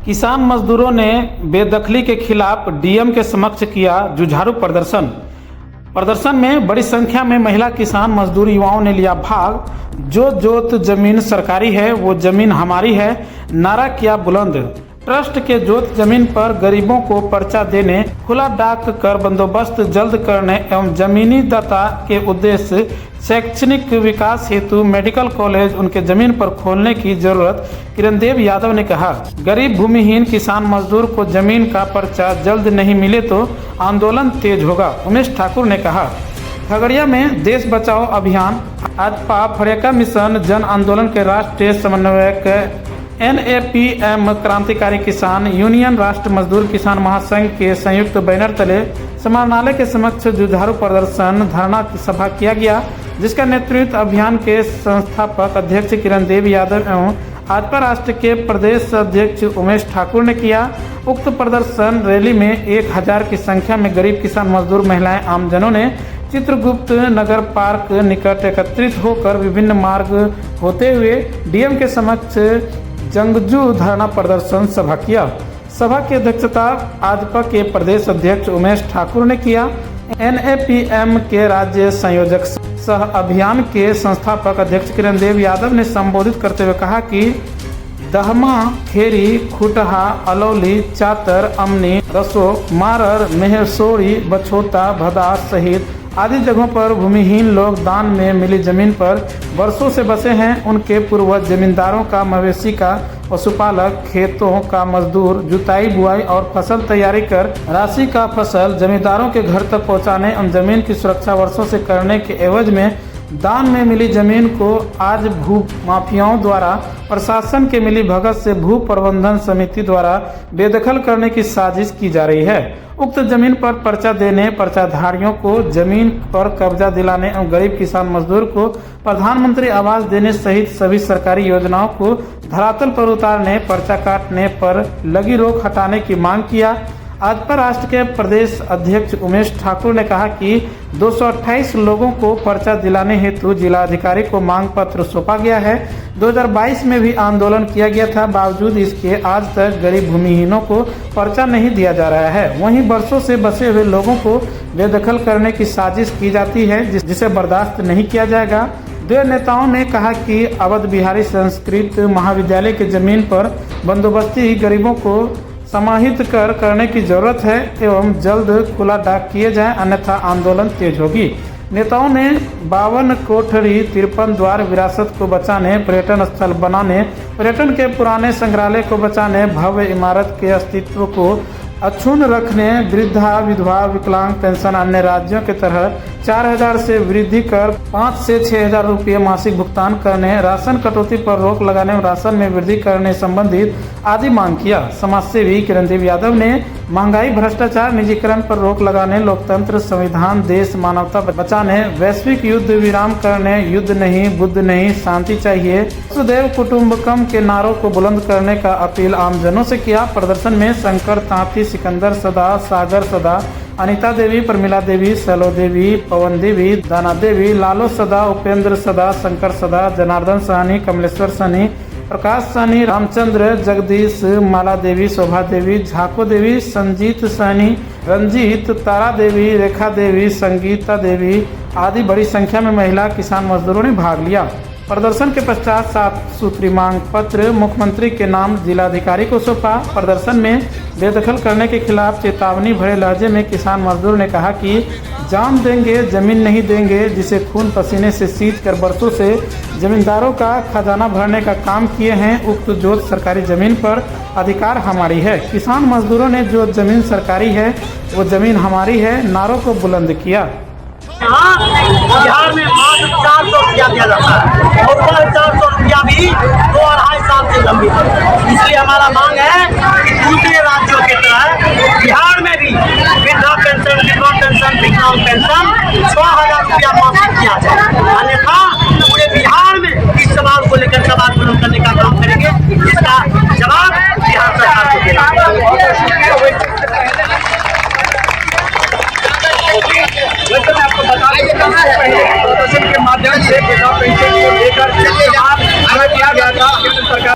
किसान मजदूरों ने बेदखली के खिलाफ डीएम के समक्ष किया जुझारू प्रदर्शन में बड़ी संख्या में महिला किसान मजदूर युवाओं ने लिया भाग। जो जोत जमीन सरकारी है वो जमीन हमारी है नारा किया बुलंद। ट्रस्ट के जोत जमीन पर गरीबों को पर्चा देने, खुला डाक कर बंदोबस्त जल्द करने एवं जमीनी दाता के उद्देश्य शैक्षणिक विकास हेतु मेडिकल कॉलेज उनके जमीन पर खोलने की जरूरत किरणदेव यादव ने कहा। गरीब भूमिहीन किसान मजदूर को जमीन का पर्चा जल्द नहीं मिले तो आंदोलन तेज होगा, उमेश ठाकुर ने कहा। खगड़िया में देश बचाओ अभियान आजपा फरेका मिशन जन आंदोलन के राष्ट्रीय समन्वयक NAPM क्रांतिकारी किसान यूनियन राष्ट्र मजदूर किसान महासंघ के संयुक्त बैनर तले समाहरणालय के समक्ष जुझारू प्रदर्शन धरना सभा किया गया, जिसका नेतृत्व अभियान के संस्थापक अध्यक्ष किरणदेव यादव एवं आजपा राष्ट्र के प्रदेश अध्यक्ष उमेश ठाकुर ने किया। उक्त प्रदर्शन रैली में 1000 की संख्या में गरीब किसान मजदूर महिलाएं आमजनों ने चित्रगुप्त नगर पार्क निकट एकत्रित होकर विभिन्न मार्ग होते हुए डीएम के समक्ष जंगजू धरना प्रदर्शन सभा किया। सभा की अध्यक्षता आजपा के प्रदेश अध्यक्ष उमेश ठाकुर ने किया। NAPM के राज्य संयोजक सह अभियान के संस्थापक अध्यक्ष किरणदेव यादव ने संबोधित करते हुए कहा कि दहमा, खेरी, खुटहा, अलौली, चातर, अमनी, रसो, मारर, मेहरसोड़ी, बछोता, भदास सहित आदि जगहों पर भूमिहीन लोग दान में मिली जमीन पर वर्षों से बसे हैं। उनके पूर्वज जमींदारों का मवेशी का पशुपालक, खेतों का मजदूर, जुताई बुआई और फसल तैयारी कर राशि का फसल जमींदारों के घर तक पहुंचाने और जमीन की सुरक्षा वर्षों से करने के एवज में दान में मिली जमीन को आज भू माफियाओं द्वारा प्रशासन के मिली भगत से भू प्रबंधन समिति द्वारा बेदखल करने की साजिश की जा रही है। उक्त जमीन पर पर्चा देने, पर्चाधारियों को जमीन पर कब्जा दिलाने एवं गरीब किसान मजदूर को प्रधानमंत्री आवास देने सहित सभी सरकारी योजनाओं को धरातल पर उतारने, पर्चा काटने पर लगी रोक हटाने की मांग किया। आजपा राष्ट्र के प्रदेश अध्यक्ष उमेश ठाकुर ने कहा कि 228 लोगों को पर्चा दिलाने हेतु जिलाधिकारी को मांग पत्र सौंपा गया है। 2022 में भी आंदोलन किया गया था, बावजूद इसके आज तक गरीब भूमिहीनों को पर्चा नहीं दिया जा रहा है। वहीं वर्षों से बसे हुए लोगों को बेदखल करने की साजिश की जाती है, जिसे बर्दाश्त नहीं किया जाएगा। दो नेताओं ने कहा कि अवध बिहारी संस्कृत महाविद्यालय की जमीन पर बंदोबस्ती गरीबों को समाहित करने की जरूरत है एवं जल्द खुला डाक किए जाए, अन्यथा आंदोलन तेज होगी। नेताओं ने 52 कोठरी 53 द्वार विरासत को बचाने, पर्यटन स्थल बनाने, पर्यटन के पुराने संग्रहालय को बचाने, भव्य इमारत के अस्तित्व को अक्षुण्ण रखने, वृद्धा, विधवा, विकलांग पेंशन अन्य राज्यों के तरह 4000 से वृद्धि कर 5 से 6000 रुपये मासिक भुगतान करने, राशन कटौती पर रोक लगाने और राशन में वृद्धि करने संबंधित आदि मांग किया। समाजसेवी किरणदेव यादव ने महंगाई, भ्रष्टाचार, निजीकरण पर रोक लगाने, लोकतंत्र, संविधान, देश, मानवता बचाने, वैश्विक युद्ध विराम करने, युद्ध नहीं, बुद्ध नहीं, शांति चाहिए, वसुधैव कुटुंबकम के नारों को बुलंद करने का अपील आमजनों से किया। प्रदर्शन में शंकर तांती, सिकंदर सदा, सागर सदा, अनिता देवी, प्रमिला देवी, सलो देवी, पवन देवी, दाना देवी, लालो सदा, उपेंद्र सदा, शंकर सदा, जनार्दन सहनी, कमलेश्वर सहनी, प्रकाश सहनी, रामचंद्र, जगदीश, माला देवी, शोभा देवी, झाको देवी, संजीत सहनी, रंजीत, तारा देवी, रेखा देवी, संगीता देवी आदि बड़ी संख्या में महिला किसान मजदूरों ने भाग लिया। प्रदर्शन के पश्चात 7 सूत्री मांग पत्र मुख्यमंत्री के नाम जिलाधिकारी को सौंपा। प्रदर्शन में बेदखल करने के खिलाफ चेतावनी भरे लहजे में किसान मजदूर ने कहा कि जान देंगे, जमीन नहीं देंगे, जिसे खून पसीने से सींच कर बरसों से जमींदारों का खजाना भरने का काम किए हैं। उक्त जोत सरकारी जमीन पर अधिकार हमारी है। किसान मजदूरों ने जो जमीन सरकारी है वो जमीन हमारी है नारों को बुलंद किया। बिहार में मात्र 400 रुपया दिया जाता है और 400 रुपया भी 2-2.5 साल से लंबी है। इसलिए हमारा मांग है कि दूसरे राज्यों की तरह बिहार में भी वृद्धा पेंशन, विधवा पेंशन, विकलांग पेंशन 6000 रुपया मासिक किया जाए, अन्यथा पूरे बिहार में इस सवाल को लेकर सवाल बुलंद करने का काम करेंगे।